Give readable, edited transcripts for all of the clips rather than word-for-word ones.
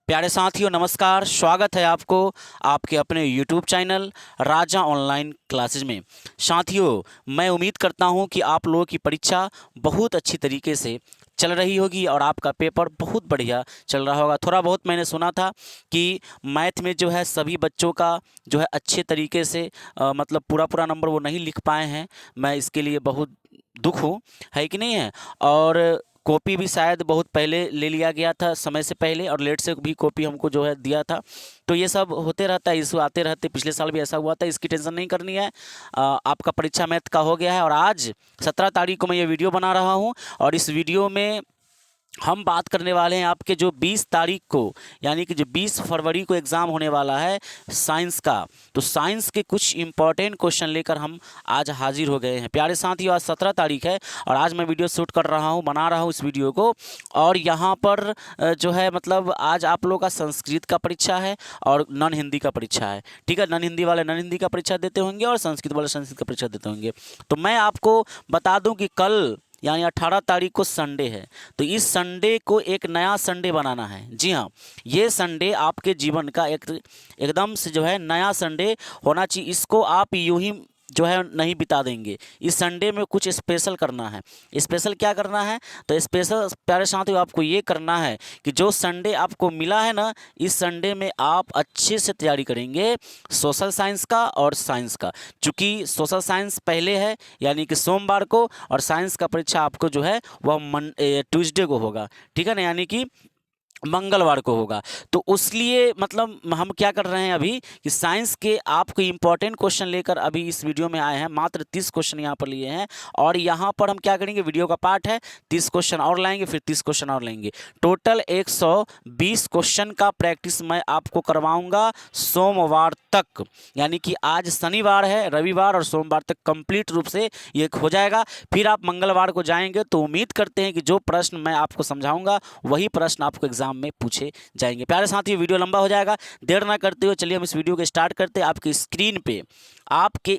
प्यारे साथियों नमस्कार, स्वागत है आपको आपके अपने YouTube चैनल राजा ऑनलाइन क्लासेज में। साथियों, मैं उम्मीद करता हूं कि आप लोगों की परीक्षा बहुत अच्छी तरीके से चल रही होगी और आपका पेपर बहुत बढ़िया चल रहा होगा। थोड़ा बहुत मैंने सुना था कि मैथ में जो है सभी बच्चों का जो है अच्छे तरीके से मतलब पूरा नंबर वो नहीं लिख पाए हैं। मैं इसके लिए बहुत दुख हूँ, है कि नहीं है। और कॉपी भी शायद बहुत पहले ले लिया गया था, समय से पहले, और लेट से भी कॉपी हमको जो है दिया था। तो ये सब होते रहता है, इशू आते रहते। पिछले साल भी ऐसा हुआ था, इसकी टेंशन नहीं करनी है। आपका परीक्षा मैथ का हो गया है और आज 17 तारीख को मैं ये वीडियो बना रहा हूँ और इस वीडियो में हम बात करने वाले हैं आपके जो 20 तारीख को, यानी कि जो 20 फरवरी को एग्ज़ाम होने वाला है साइंस का। तो साइंस के कुछ इम्पॉर्टेंट क्वेश्चन लेकर हम आज हाजिर हो गए हैं। प्यारे साथियों, आज 17 तारीख है और आज मैं वीडियो शूट कर रहा हूं, बना रहा हूं इस वीडियो को। और यहाँ पर जो है मतलब आज आप लोगों का संस्कृत का परीक्षा है और नॉन हिंदी का परीक्षा है। ठीक है, नॉन हिंदी वाले नॉन हिंदी का परीक्षा देते होंगे और संस्कृत वाले संस्कृत का परीक्षा देते होंगे। तो मैं आपको बता दूं कि कल यानी 18 तारीख को संडे है, तो इस संडे को एक नया संडे बनाना है। जी हाँ, ये संडे आपके जीवन का एकदम से जो है नया संडे होना चाहिए। इसको आप यूं ही जो है नहीं बिता देंगे। इस संडे में कुछ स्पेशल करना है। स्पेशल क्या करना है? तो स्पेशल प्यारे साथियों आपको ये करना है कि जो संडे आपको मिला है ना, इस संडे में आप अच्छे से तैयारी करेंगे सोशल साइंस का और साइंस का। चूँकि सोशल साइंस पहले है यानी कि सोमवार को, और साइंस का परीक्षा आपको जो है वह ट्यूसडे को होगा। ठीक है ना, यानी कि मंगलवार को होगा। तो उसलिए मतलब हम क्या कर रहे हैं अभी कि साइंस के आपको इम्पोर्टेंट क्वेश्चन लेकर अभी इस वीडियो में आए हैं। मात्र 30 क्वेश्चन यहाँ पर लिए हैं और यहाँ पर हम क्या करेंगे, वीडियो का पार्ट है, 30 क्वेश्चन और लाएंगे, फिर 30 क्वेश्चन और लेंगे। टोटल 120 क्वेश्चन का प्रैक्टिस मैं आपको करवाऊंगा सोमवार तक। यानी कि आज शनिवार है, रविवार और सोमवार तक कंप्लीट रूप से ये हो जाएगा। फिर आप मंगलवार को जाएंगे तो उम्मीद करते हैं कि जो प्रश्न मैं आपको समझाऊंगा वही प्रश्न आपको एग्जाम में पूछे जाएंगे। प्यारे साथियों, वीडियो लंबा हो जाएगा, देर ना करते हुए चलिए हम इस वीडियो को स्टार्ट करते हैं। आपके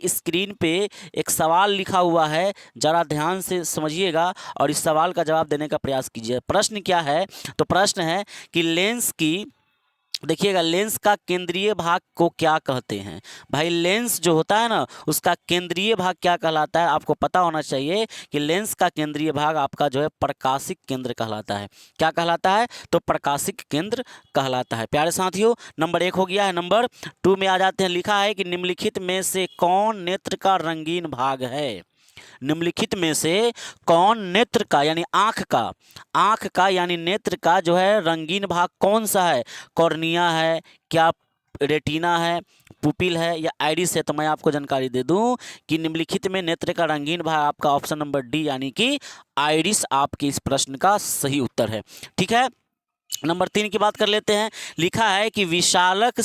स्क्रीन पे एक सवाल लिखा हुआ है, जरा ध्यान से समझिएगा और इस सवाल का जवाब देने का प्रयास कीजिए। प्रश्न क्या है? तो प्रश्न है कि लेंस की, देखिएगा, लेंस का केंद्रीय भाग को क्या कहते हैं। भाई लेंस जो होता है ना, उसका केंद्रीय भाग क्या कहलाता है? आपको पता होना चाहिए कि लेंस का केंद्रीय भाग आपका जो है प्रकाशिक केंद्र कहलाता है। क्या कहलाता है? तो प्रकाशिक केंद्र कहलाता है। प्यारे साथियों, नंबर 1 हो गया है। नंबर 2 में आ जाते हैं। लिखा है कि निम्नलिखित में से कौन नेत्र का रंगीन भाग है? निम्नलिखित में से कौन नेत्र का यानी आंख का यानी नेत्र का जो है रंगीन भाग कौन सा है? कॉर्निया है, क्या रेटिना है, पुपिल है या आइरिस है? तो मैं आपको जानकारी दे दूं कि निम्नलिखित में नेत्र का रंगीन भाग आपका ऑप्शन नंबर डी यानी कि आइरिस आपके इस प्रश्न का सही उत्तर है। ठीक है, नंबर 3 की बात कर लेते हैं। लिखा है कि विशालक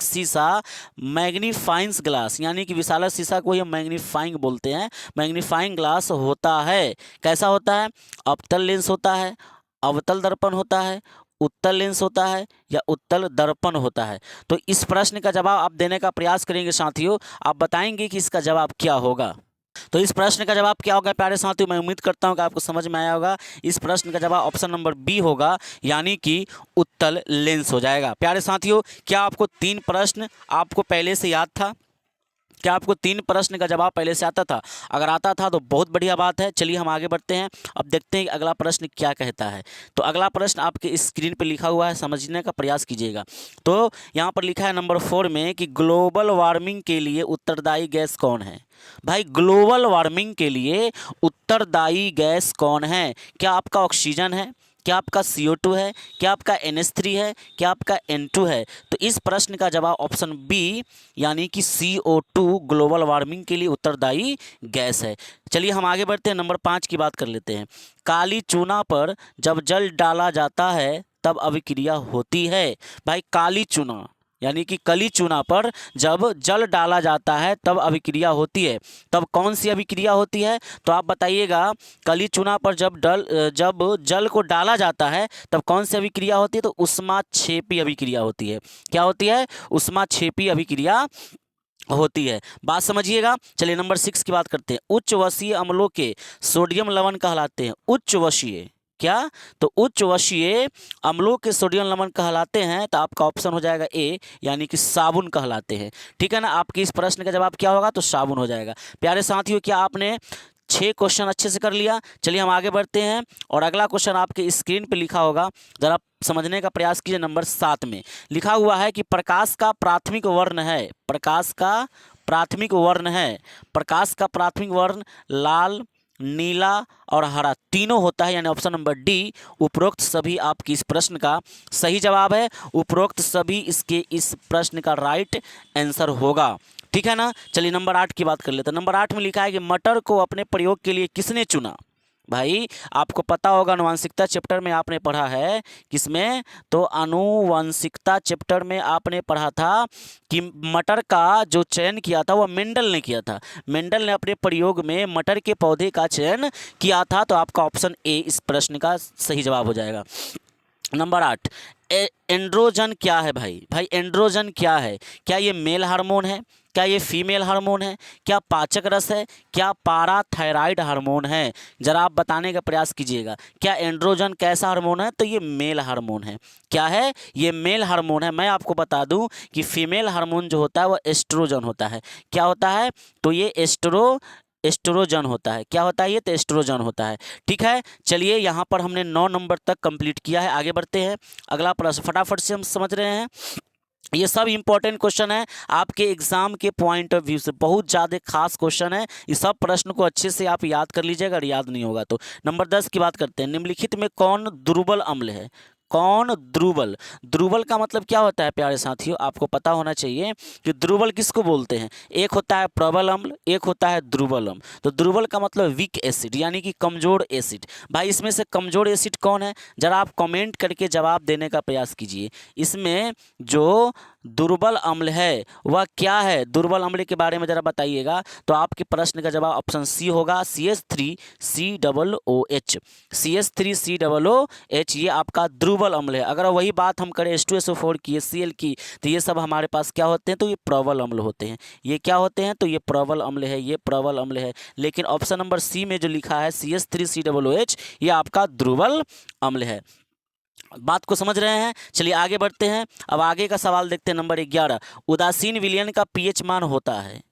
शीशा मैग्नीफाइंग ग्लास, यानी कि विशालक शीशा को ये मैग्नीफाइंग बोलते हैं। मैग्नीफाइंग ग्लास होता है, कैसा होता है? अवतल लेंस होता है, अवतल दर्पण होता है, उत्तल लेंस होता है या उत्तल दर्पण होता है? तो इस प्रश्न का जवाब आप देने का प्रयास करेंगे साथियों। आप बताएंगे कि इसका जवाब क्या होगा। तो इस प्रश्न का जवाब क्या होगा प्यारे साथियों? मैं उम्मीद करता हूं कि आपको समझ में आया होगा। इस प्रश्न का जवाब ऑप्शन नंबर बी होगा, यानी कि उत्तल लेंस हो जाएगा। प्यारे साथियों, क्या आपको 3 प्रश्न आपको पहले से याद था? क्या आपको 3 प्रश्न का जवाब पहले से आता था? अगर आता था तो बहुत बढ़िया बात है। चलिए हम आगे बढ़ते हैं। अब देखते हैं कि अगला प्रश्न क्या कहता है। तो अगला प्रश्न आपके स्क्रीन पर लिखा हुआ है, समझने का प्रयास कीजिएगा। तो यहाँ पर लिखा है नंबर 4 में कि ग्लोबल वार्मिंग के लिए उत्तरदायी गैस कौन है? भाई ग्लोबल वार्मिंग के लिए उत्तरदायी गैस कौन है? क्या आपका ऑक्सीजन है? क्या आपका CO2 है? क्या आपका NH3 है? क्या आपका N2 है? तो इस प्रश्न का जवाब ऑप्शन बी यानी कि CO2 ग्लोबल वार्मिंग के लिए उत्तरदायी गैस है। चलिए हम आगे बढ़ते हैं, नंबर 5 की बात कर लेते हैं। काली चूना पर जब जल डाला जाता है तब अभिक्रिया होती है। भाई काली चूना यानी कि कली चूना पर जब जल डाला जाता है तब अभिक्रिया होती है। तब कौन सी अभिक्रिया होती है? तो आप बताइएगा। कली चूना पर जब जल को डाला जाता है तब कौन सी अभिक्रिया होती है? तो ऊष्माक्षेपी अभिक्रिया होती है। क्या होती है? ऊष्माक्षेपी अभिक्रिया होती है। बात समझिएगा। चलिए नंबर 6 की बात करते हैं। उच्च वसीय अम्लों के सोडियम लवण कहलाते हैं। उच्च वसीय क्या? तो उच्च वशीय अम्लों के सोडियम लवण कहलाते हैं, तो आपका ऑप्शन हो जाएगा ए, यानी कि साबुन कहलाते हैं। ठीक है ना, आपके इस प्रश्न का जवाब क्या होगा? तो साबुन हो जाएगा। प्यारे साथियों, क्या आपने 6 क्वेश्चन अच्छे से कर लिया? चलिए हम आगे बढ़ते हैं और अगला क्वेश्चन आपके स्क्रीन पे लिखा होगा, जरा समझने का प्रयास कीजिए। नंबर 7 में लिखा हुआ है कि प्रकाश का प्राथमिक वर्ण है, प्रकाश का प्राथमिक वर्ण है, प्रकाश का प्राथमिक वर्ण लाल, नीला और हरा तीनों होता है, यानी ऑप्शन नंबर डी उपरोक्त सभी आपकी इस प्रश्न का सही जवाब है। उपरोक्त सभी इसके इस प्रश्न का राइट आंसर होगा। ठीक है ना, चलिए नंबर 8 की बात कर लेते हैं। नंबर 8 में लिखा है कि मटर को अपने प्रयोग के लिए किसने चुना? भाई आपको पता होगा, आनुवंशिकता चैप्टर में आपने पढ़ा है, किसमें? तो आनुवंशिकता चैप्टर में आपने पढ़ा था कि मटर का जो चयन किया था वह मेंडल ने किया था। मेंडल ने अपने प्रयोग में मटर के पौधे का चयन किया था, तो आपका ऑप्शन ए इस प्रश्न का सही जवाब हो जाएगा। नंबर 8, एंड्रोजन क्या है? भाई एंड्रोजन क्या है? क्या ये मेल हार्मोन है? क्या ये फीमेल हार्मोन है? क्या पाचक रस है? क्या पाराथायराइड हार्मोन है? जरा आप बताने का प्रयास कीजिएगा। क्या एंड्रोजन कैसा हार्मोन है? तो ये मेल हार्मोन है। क्या है? ये मेल हार्मोन है। मैं आपको बता दूं कि फीमेल हार्मोन जो होता है वह एस्ट्रोजन होता है। क्या होता है? तो ये एस्ट्रोजन होता है। क्या होता है? ये तो एस्ट्रोजन होता है। ठीक है, चलिए यहाँ पर हमने 9 नंबर तक कंप्लीट किया है। आगे बढ़ते हैं, अगला प्रश्न फटाफट से हम समझ रहे हैं। ये सब इंपॉर्टेंट क्वेश्चन है आपके एग्जाम के पॉइंट ऑफ व्यू से, बहुत ज़्यादा खास क्वेश्चन है। इस सब प्रश्न को अच्छे से आप याद कर लीजिएगा, अगर याद नहीं होगा तो। नंबर 10 की बात करते हैं। निम्नलिखित में कौन दुर्बल अम्ल है? कौन दुर्बल? दुर्बल का मतलब क्या होता है प्यारे साथियों? आपको पता होना चाहिए कि दुर्बल किसको बोलते हैं। एक होता है प्रबल अम्ल, एक होता है दुर्बल अम्ल। तो दुर्बल का मतलब वीक एसिड, यानी कि कमजोर एसिड। भाई इसमें से कमजोर एसिड कौन है? जरा आप कमेंट करके जवाब देने का प्रयास कीजिए। इसमें जो दुर्बल अम्ल है वह क्या है? दुर्बल अम्ल के बारे में जरा बताइएगा। तो आपके प्रश्न का जवाब ऑप्शन सी होगा, CH3COOH। CH3COOH ये आपका दुर्बल अम्ल है। अगर वही बात हम करें H2SO4 की, HCl की, तो ये सब हमारे पास क्या होते हैं? तो ये प्रबल अम्ल होते हैं। ये क्या होते हैं? तो ये प्रबल अम्ल है, ये प्रबल अम्ल है। लेकिन ऑप्शन नंबर सी में जो लिखा है CH3COOH ये आपका दुर्बल अम्ल है। बात को समझ रहे हैं? चलिए आगे बढ़ते हैं। अब आगे का सवाल देखते हैं। नंबर 11, उदासीन विलयन का पीएच मान होता है।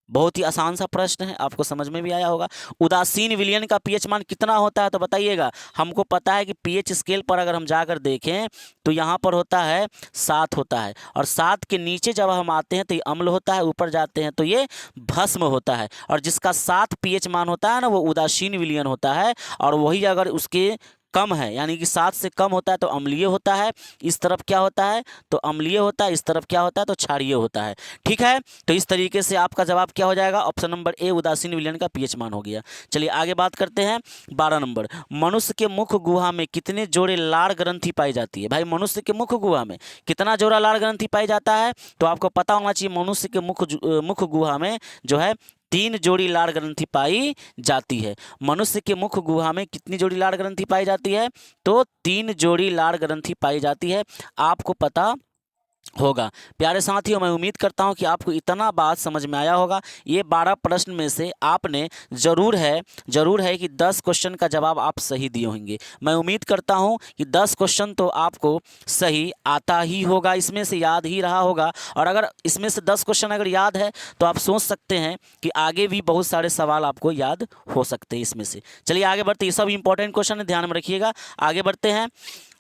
बहुत ही आसान सा प्रश्न है, आपको समझ में भी आया होगा। उदासीन विलयन का पीएच मान कितना होता है? तो बताइएगा। हमको पता है कि पीएच स्केल पर अगर हम जाकर देखें तो यहाँ पर होता है 7 होता है, और 7 के नीचे जब हम आते हैं तो ये अम्ल होता है, ऊपर जाते हैं तो ये भस्म होता है। और जिसका 7 पीएच मान होता है ना, वो उदासीन विलयन होता है। और वही अगर उसके कम है, यानी कि 7 से कम होता है तो अम्लीय होता है। इस तरफ क्या होता है? तो अम्लीय होता है। इस तरफ क्या होता है? तो क्षारीय होता है। ठीक है, तो इस तरीके से आपका जवाब क्या हो जाएगा? ऑप्शन नंबर ए उदासीन विलयन का पीएच मान हो गया। चलिए आगे बात करते हैं। 12 नंबर, मनुष्य के मुख गुहा में कितने जोड़े लार ग्रंथि पाई जाती है? भाई मनुष्य के मुख गुहा में कितना जोड़ा लार ग्रंथि पाई जाता है? तो आपको पता होना चाहिए मनुष्य के मुख गुहा में जो है 3 जोड़ी लार ग्रंथि पाई जाती है। मनुष्य के मुख गुहा में कितनी जोड़ी लार ग्रंथि पाई जाती है? तो 3 जोड़ी लार ग्रंथि पाई जाती है। आपको पता होगा। प्यारे साथियों, मैं उम्मीद करता हूं कि आपको इतना बात समझ में आया होगा। ये 12 प्रश्न में से आपने ज़रूर है कि 10 क्वेश्चन का जवाब आप सही दिए होंगे। मैं उम्मीद करता हूं कि 10 क्वेश्चन तो आपको सही आता ही होगा, इसमें से याद ही रहा होगा। और अगर इसमें से 10 क्वेश्चन अगर याद है तो आप सोच सकते हैं कि आगे भी बहुत सारे सवाल आपको याद हो सकते हैं इसमें से। चलिए आगे बढ़ते, ये सब इंपॉर्टेंट क्वेश्चन है, ध्यान में रखिएगा। आगे बढ़ते हैं।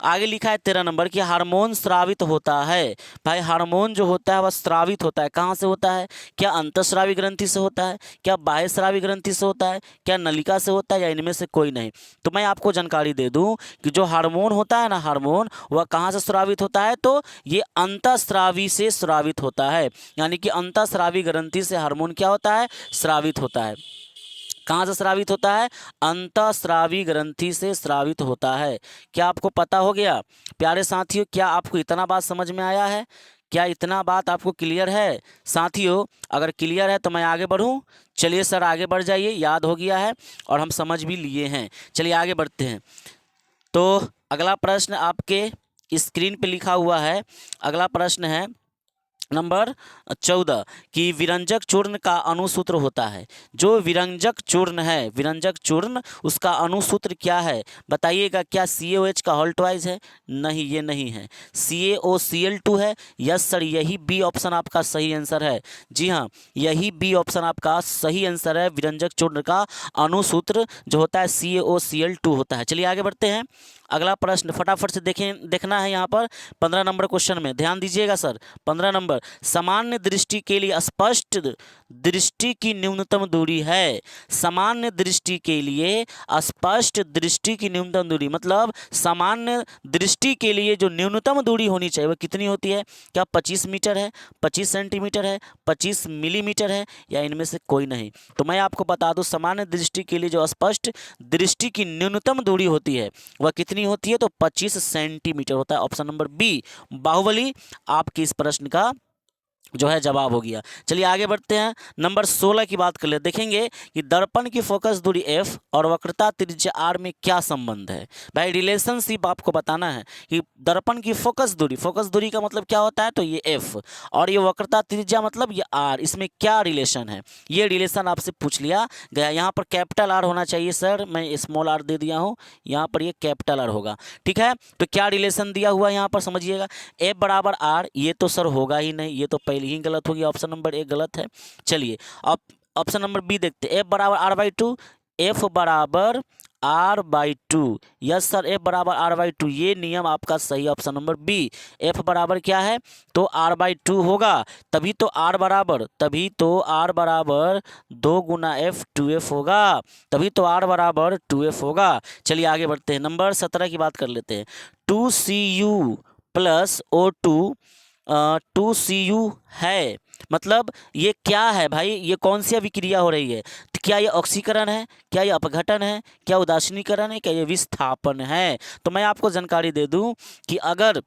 आगे लिखा है 13 नंबर कि हार्मोन स्रावित होता है। भाई हार्मोन जो होता है वह स्रावित होता है। कहाँ से होता है? क्या अंतःस्रावी ग्रंथि से होता है? क्या बाह्यस्रावी ग्रंथि से होता है? क्या नलिका से होता है? या इनमें से कोई नहीं? तो मैं आपको जानकारी दे दूं कि जो हार्मोन होता है ना, हार्मोन वह कहाँ से स्रावित होता है? तो ये अंतःस्रावी से स्रावित होता है। यानी कि अंतःस्रावी ग्रंथि से हार्मोन क्या होता है? स्रावित होता है। कहाँ से स्रावित होता है? अंतःस्रावी ग्रंथि से स्रावित होता है। क्या आपको पता हो गया? प्यारे साथियों, क्या आपको इतना बात समझ में आया है? क्या इतना बात आपको क्लियर है? साथियों अगर क्लियर है तो मैं आगे बढ़ूं? चलिए सर आगे बढ़ जाइए, याद हो गया है और हम समझ भी लिए हैं। चलिए आगे बढ़ते हैं। तो अगला प्रश्न आपके स्क्रीन पे लिखा हुआ है। अगला प्रश्न है नंबर 14 कि विरंजक चूर्ण का अणुसूत्र होता है। जो विरंजक चूर्ण है, विरंजक चूर्ण, उसका अणुसूत्र क्या है बताइएगा। क्या CaOH का हॉल्टवाइज है? नहीं, ये नहीं है। CaOCl2 है। यस सर, यही बी ऑप्शन आपका सही आंसर है। जी हाँ, यही बी ऑप्शन आपका सही आंसर है। विरंजक चूर्ण का अणुसूत्र जो होता है CaOCl2 होता है। चलिए आगे बढ़ते हैं। अगला प्रश्न फटाफट से देखें, देखना है यहाँ पर 15 नंबर क्वेश्चन में ध्यान दीजिएगा सर। 15 नंबर, सामान्य दृष्टि के लिए स्पष्ट दृष्टि की न्यूनतम दूरी है। सामान्य दृष्टि के लिए स्पष्ट दृष्टि की न्यूनतम दूरी मतलब सामान्य दृष्टि के लिए जो न्यूनतम दूरी होनी चाहिए वह कितनी होती है? क्या 25 मीटर है, 25 सेंटीमीटर है, 25 मिलीमीटर है, या इनमें से कोई नहीं? तो मैं आपको बता दूं, सामान्य दृष्टि के लिए जो स्पष्ट दृष्टि की न्यूनतम दूरी होती है वह कितनी होती है? तो 25 सेंटीमीटर होता है। ऑप्शन नंबर बी बाहुबली आपके इस प्रश्न का जो है जवाब हो गया। चलिए आगे बढ़ते हैं। नंबर 16 की बात कर ले, देखेंगे कि दर्पण की फोकस दूरी f और वक्रता त्रिज्या r में क्या संबंध है। भाई रिलेशनशिप आपको बताना है कि दर्पण की फोकस दूरी का मतलब क्या होता है? तो ये f, और ये वक्रता त्रिज्या मतलब ये r, इसमें क्या रिलेशन है? ये रिलेशन आपसे पूछ लिया गया। यहाँ पर कैपिटल R होना चाहिए सर, मैं स्मॉल r दे दिया हूँ, यहाँ पर ये कैपिटल R होगा। ठीक है, तो क्या रिलेशन दिया हुआ है यहाँ पर समझिएगा। f बराबर r, ये तो सर होगा ही नहीं, ये तो पहले ही गलत होगी। ऑप्शन नंबर ए गलत है। चलिए अब ऑप्शन नंबर बी देखते हैं। f बराबर r/2, f बराबर r/2, यस सर, f बराबर r/2, ये नियम आपका सही। ऑप्शन नंबर बी, f बराबर क्या है? तो r/2 होगा। तभी तो r बराबर 2 गुना f 2f होगा, तभी तो r बराबर 2f होगा। चलिए आगे बढ़ते हैं। नंबर 17 की बात कर लेते हैं। 2Cu प्लस O2 2Cu है, मतलब ये क्या है भाई? ये कौन सी अभिक्रिया हो रही है? क्या ये ऑक्सीकरण है, क्या ये अपघटन है, क्या उदासीनीकरण है, क्या ये विस्थापन है? तो मैं आपको जानकारी दे दूं कि अगर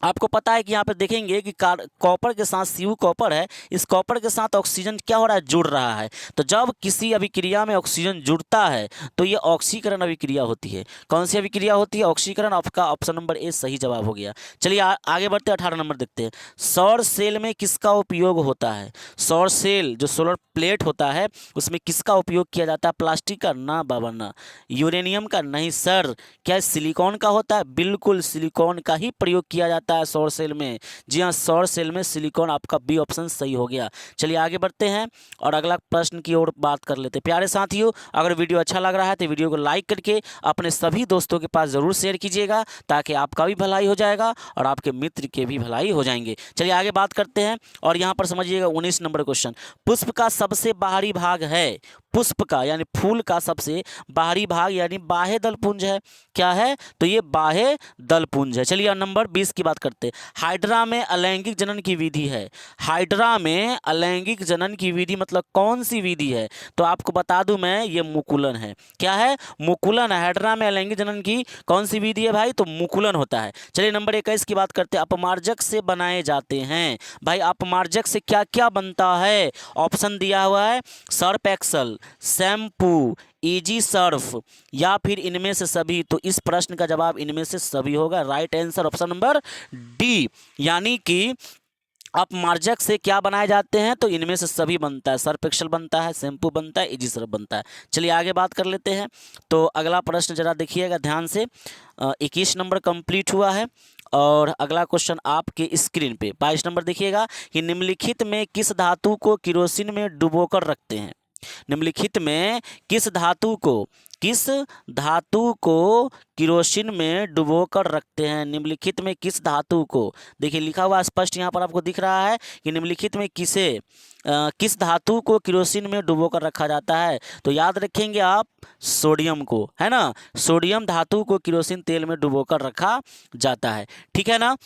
आपको पता है कि यहाँ पे देखेंगे कि कॉपर के साथ Cu कॉपर है, इस कॉपर के साथ ऑक्सीजन क्या हो रहा है? जुड़ रहा है। तो जब किसी अभिक्रिया में ऑक्सीजन जुड़ता है तो ये ऑक्सीकरण अभिक्रिया होती है। कौन सी अभिक्रिया होती है? ऑक्सीकरण। आपका ऑप्शन नंबर ए सही जवाब हो गया। चलिए आगे बढ़ते हैं। 18 नंबर देखते हैं। सौर सेल में किसका उपयोग होता है? सौर सेल जो सोलर प्लेट होता है उसमें किसका उपयोग किया जाता है? प्लास्टिक का? ना बाबा ना। यूरेनियम का? नहीं सर। क्या सिलिकॉन का होता है? बिल्कुल सिलिकॉन का ही प्रयोग किया जाता है सौर सेल में। जी हाँ, सौर सेल में सिलिकॉन, आपका बी ऑप्शन सही हो गया। चलिए आगे बढ़ते हैं और अगला प्रश्न की ओर बात कर लेते हैं। प्यारे साथियों, अगर वीडियो अच्छा लग रहा है तो वीडियो को लाइक करके अपने सभी दोस्तों के पास जरूर शेयर कीजिएगा, ताकि आपका भी भलाई हो जाएगा और आपके मित्र के भी भलाई हो जाएंगे। चलिए आगे बात करते हैं और यहाँ पर समझिएगा 19 नंबर क्वेश्चन। पुष्प का सबसे बाहरी भाग है, पुष्प का यानी फूल का सबसे बाहरी भाग यानी बाह्य दलपुंज है। क्या है? तो ये बाह्य दलपुंज है। चलिए नंबर 20 की बात करते हैं। हाइड्रा में अलैंगिक जनन की विधि है। हाइड्रा में अलैंगिक जनन की विधि मतलब कौन सी विधि है? तो आपको बता दूं मैं, ये मुकुलन है। क्या है? मुकुलन है। हाइड्रा में अलैंगिक जनन की कौन सी विधि है भाई? तो मुकुलन होता है। चलिए नंबर 21 की बात करते हैं। अपमार्जक से बनाए जाते हैं। भाई अपमार्जक से क्या क्या बनता है? ऑप्शन दिया हुआ है, Surf Excel, shampoo, easy Surf, या फिर इनमें से सभी। तो इस प्रश्न का जवाब इनमें से सभी होगा। Right answer option number D, यानी कि अपमार्जक से क्या बनाए जाते हैं? तो इनमें से सभी बनता है। सर्फ एक्सल बनता है, शैम्पू बनता है, इजी सर्फ बनता है। चलिए आगे बात कर लेते हैं। तो अगला प्रश्न जरा देखिएगा ध्यान से। 21 नंबर कंप्लीट हुआ है और अगला क्वेश्चन आपके स्क्रीन पे 22 नंबर देखिएगा कि निम्नलिखित में किस धातु को किरोसिन में डुबोकर रखते हैं? निम्नलिखित में किस धातु को किरोसिन में डुबोकर रखते हैं? निम्नलिखित में किस धातु को? देखिए लिखा हुआ स्पष्ट यहाँ पर आपको दिख रहा है कि निम्नलिखित में किस धातु को किरोसिन में डुबोकर रखा जाता है? तो याद रखेंगे आप सोडियम को, है ना। सोडियम धातु को किरोसिन तेल में डुबोकर रखा जाता है। ठीक है ना।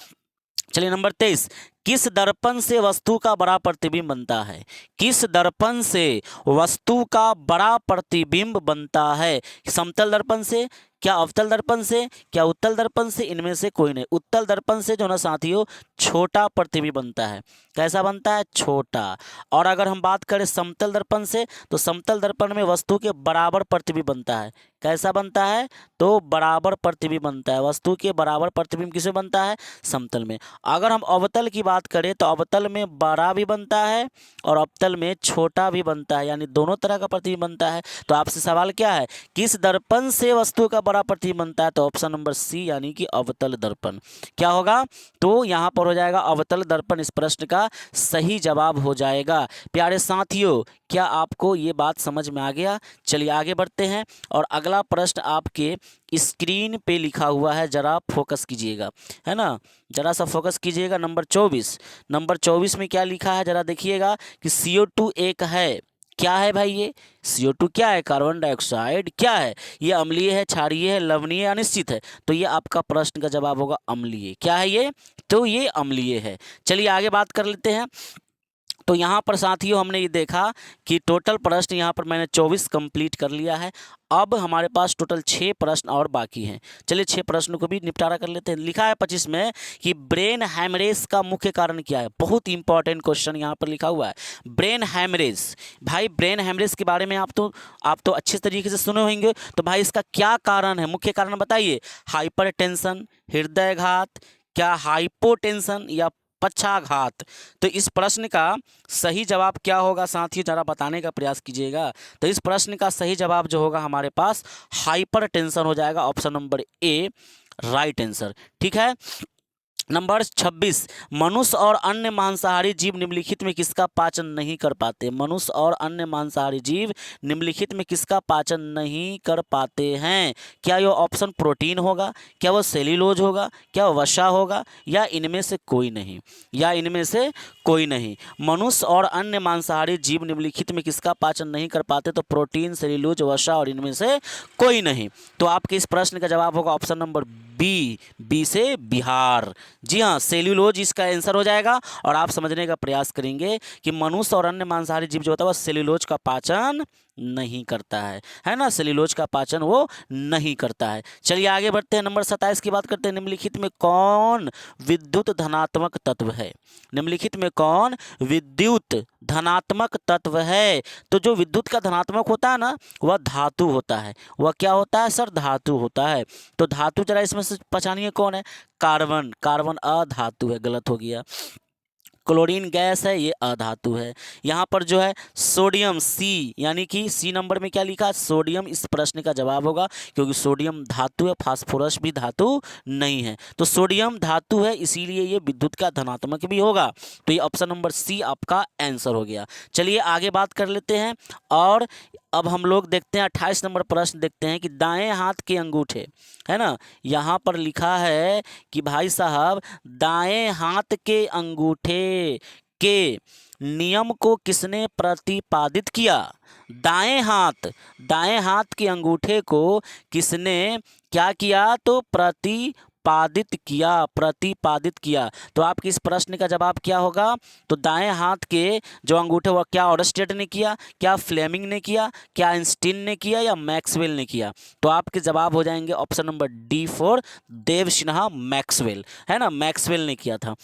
चलिए नंबर 23, किस दर्पण से वस्तु का बड़ा प्रतिबिंब बनता है? किस दर्पण से वस्तु का बड़ा प्रतिबिंब बनता है? समतल दर्पण से, क्या अवतल दर्पण से, क्या उत्तल दर्पण से? इनमें से कोई नहीं। उत्तल दर्पण से जो ना साथियों छोटा प्रतिबिंब बनता है। कैसा बनता है? छोटा। और अगर हम बात करें समतल दर्पण से, तो समतल दर्पण में वस्तु के बराबर प्रतिबिंब बनता है। कैसा बनता है? तो बराबर प्रतिबिंब बनता है। वस्तु के बराबर प्रतिबिंब किसमें बनता है? समतल में। अगर हम अवतल की बात बात करें तो अवतल में बड़ा भी बनता है और अवतल में छोटा भी बनता है, यानी दोनों तरह का प्रतिबिंब बनता है। तो आपसे सवाल क्या है, किस दर्पण से वस्तु का बड़ा प्रतिबिंब बनता है? तो ऑप्शन नंबर सी यानी कि अवतल दर्पण। क्या होगा? तो यहाँ पर हो जाएगा अवतल दर्पण, इस प्रश्न का सही जवाब हो जाएगा। प्यारे साथियों, क्या आपको ये बात समझ में आ गया? चलिए आगे बढ़ते हैं और अगला प्रश्न आपके स्क्रीन पे लिखा हुआ है, जरा फोकस कीजिएगा, है ना, जरा सा फोकस कीजिएगा। नंबर 24, नंबर 24 में क्या लिखा है जरा देखिएगा कि CO2 एक है। क्या है भाई ये? CO2 क्या है? Carbon dioxide. क्या है ये? अम्लीय है, क्षारीय है, लवणीय, अनिश्चित है? तो ये आपका प्रश्न का जवाब होगा अम्लीय। क्या है ये? तो ये अम्लीय है। चलिए आगे बात कर लेते हैं। तो यहाँ पर साथियों हमने ये देखा कि टोटल प्रश्न यहाँ पर मैंने 24 कंप्लीट कर लिया है। अब हमारे पास टोटल 6 प्रश्न और बाकी हैं। चलिए 6 प्रश्नों को भी निपटारा कर लेते हैं। लिखा है 25 में कि ब्रेन हैमरेज का मुख्य कारण क्या है? बहुत इंपॉर्टेंट क्वेश्चन यहाँ पर लिखा हुआ है, ब्रेन हैमरेज। भाई ब्रेन हैमरेज के बारे में आप तो अच्छे तरीके से सुने होंगे। तो भाई इसका क्या कारण है, मुख्य कारण बताइए। हाइपरटेंशन, हृदयघात, क्या हाइपोटेंशन या पक्षाघात? तो इस प्रश्न का सही जवाब क्या होगा साथियों, जरा बताने का प्रयास कीजिएगा। तो इस प्रश्न का सही जवाब जो होगा हमारे पास हाइपरटेंशन हो जाएगा, option number A right answer. ठीक है। नंबर 26, मनुष्य और अन्य मांसाहारी जीव निम्नलिखित में किसका पाचन नहीं कर पाते? मनुष्य और अन्य मांसाहारी जीव निम्नलिखित में किसका पाचन नहीं कर पाते हैं? क्या यह ऑप्शन प्रोटीन होगा, क्या वह सेल्यूलोज होगा, क्या वसा होगा, या इनमें से कोई नहीं? या इनमें से कोई नहीं। मनुष्य और अन्य मांसाहारी जीव निम्नलिखित में किसका पाचन नहीं कर पाते? तो प्रोटीन, सेल्यूलोज, वसा और इनमें से कोई नहीं। तो आपके इस प्रश्न का जवाब होगा ऑप्शन नंबर बी से बिहार। जी हाँ, सेल्यूलोज इसका आंसर हो जाएगा। और आप समझने का प्रयास करेंगे कि मनुष्य और अन्य मांसाहारी जीव जो होता है वह सेल्यूलोज का पाचन नहीं करता है ना, सेल्यूलोज का पाचन वो नहीं करता है। चलिए आगे बढ़ते हैं। नंबर 27 की बात करते हैं। निम्नलिखित में कौन विद्युत धनात्मक तत्व है? निम्नलिखित में कौन विद्युत धनात्मक तत्व है? तो जो विद्युत का धनात्मक होता है ना, वह धातु होता है। वह क्या होता है सर? धातु होता है। तो धातु जरा इसमें से पहचानिए कौन है? कार्बन। कार्बन अधातु है, गलत हो गया। क्लोरीन गैस है, ये अधातु है। यहाँ पर जो है सोडियम, सी यानी कि सी नंबर में क्या लिखा? सोडियम इस प्रश्न का जवाब होगा, क्योंकि सोडियम धातु है, फास्फोरस भी धातु नहीं है। तो सोडियम धातु है, इसीलिए ये विद्युत का धनात्मक भी होगा। तो ये ऑप्शन नंबर सी आपका आंसर हो गया। चलिए आगे बात कर लेते हैं। और अब हम लोग देखते हैं 28 नंबर प्रश्न देखते हैं कि दाएं हाथ के अंगूठे, है ना, यहाँ पर लिखा है कि भाई साहब दाएं हाथ के अंगूठे के नियम को किसने प्रतिपादित किया? दाएं हाथ के अंगूठे को किसने क्या किया? तो प्रतिपादित किया। तो आपके इस प्रश्न का जवाब क्या होगा? तो दाएं हाथ के जो अंगूठे वह क्या ऑरस्टेड ने किया, क्या फ्लेमिंग ने किया, क्या आइंस्टीन ने किया, या मैक्सवेल ने किया? तो आपके जवाब हो जाएंगे option number D for Dev Sinha, Maxwell, है ना, मैक्सवेल ने किया था।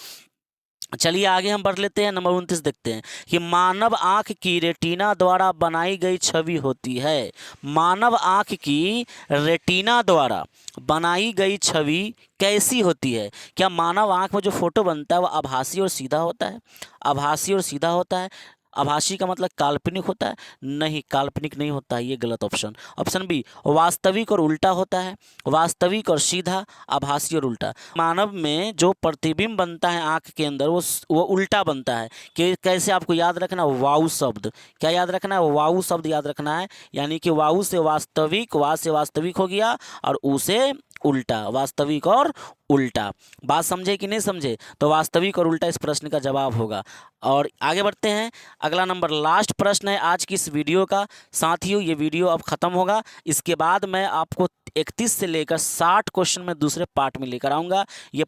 चलिए आगे हम बढ़ लेते हैं। नंबर 29 देखते हैं कि मानव आंख की रेटिना द्वारा बनाई गई छवि होती है। मानव आंख की रेटिना द्वारा बनाई गई छवि कैसी होती है? क्या मानव आंख में जो फोटो बनता है वो आभासी और सीधा होता है? आभासी और सीधा होता है। आभासी का मतलब काल्पनिक होता है? नहीं, काल्पनिक नहीं होता है, ये गलत ऑप्शन। ऑप्शन बी वास्तविक और उल्टा होता है। वास्तविक और सीधा, आभासी और उल्टा। मानव में जो प्रतिबिंब बनता है आंख के अंदर वो उल्टा बनता है। कि कैसे? आपको याद रखना, वायु शब्द। क्या याद रखना है? वायु शब्द याद रखना है। यानी कि वायु से वास्तविक, वा से वास्तविक हो गया, और ऊ से उल्टा, वास्तविक और उल्टा। बात समझे कि नहीं समझे? तो वास्तविक और उल्टा इस प्रश्न का जवाब होगा। और आगे बढ़ते हैं। अगला नंबर लास्ट प्रश्न है आज की इस वीडियो का। साथियों ये वीडियो अब ख़त्म होगा, इसके बाद मैं आपको 31 से लेकर 60 क्वेश्चन में दूसरे पार्ट में लेकर आऊँगा। ये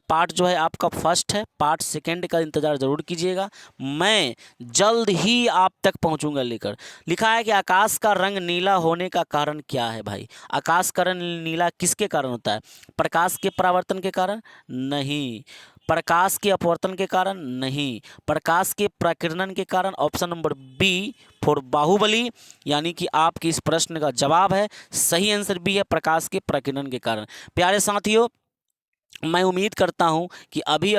पार्ट जो है आपका फर्स्ट है, पार्ट सेकंड का इंतज़ार ज़रूर कीजिएगा। मैं जल्द ही आप तक पहुंचूंगा लेकर। लिखा है कि आकाश का रंग नीला होने का कारण क्या है? भाई आकाश का रंग नीला किसके कारण होता है? प्रकाश के परावर्तन के कारण? नहीं। प्रकाश के अपवर्तन के कारण? नहीं। प्रकाश के प्रकीर्णन के कारण? Option number B for Baahubali. यानी कि आपके इस प्रश्न का जवाब है, सही आंसर बी है, प्रकाश के प्रकीर्णन के कारण। प्यारे साथियों, मैं उम्मीद करता हूं कि अभी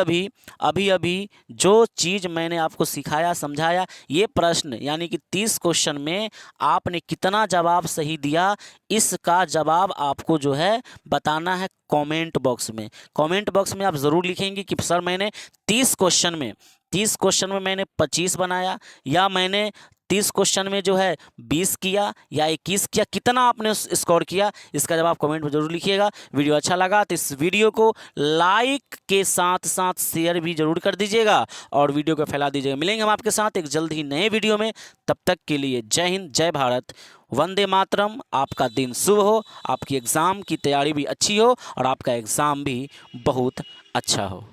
अभी जो चीज़ मैंने आपको सिखाया समझाया, ये प्रश्न यानी कि 30 क्वेश्चन में आपने कितना जवाब सही दिया, इसका जवाब आपको जो है बताना है कमेंट बॉक्स में। कमेंट बॉक्स में आप ज़रूर लिखेंगे कि सर मैंने 30 क्वेश्चन में 30 क्वेश्चन में मैंने 25 बनाया, या मैंने 30 क्वेश्चन में जो है 20 किया या 21 किया, कितना आपने स्कोर किया, इसका जवाब कमेंट में जरूर लिखिएगा। वीडियो अच्छा लगा तो इस वीडियो को लाइक के साथ साथ शेयर भी जरूर कर दीजिएगा और वीडियो को फैला दीजिएगा। मिलेंगे हम आपके साथ एक जल्द ही नए वीडियो में, तब तक के लिए जय हिंद, जय भारत, वंदे मातरम। आपका दिन शुभ हो, आपकी एग्ज़ाम की तैयारी भी अच्छी हो और आपका एग्ज़ाम भी बहुत अच्छा हो।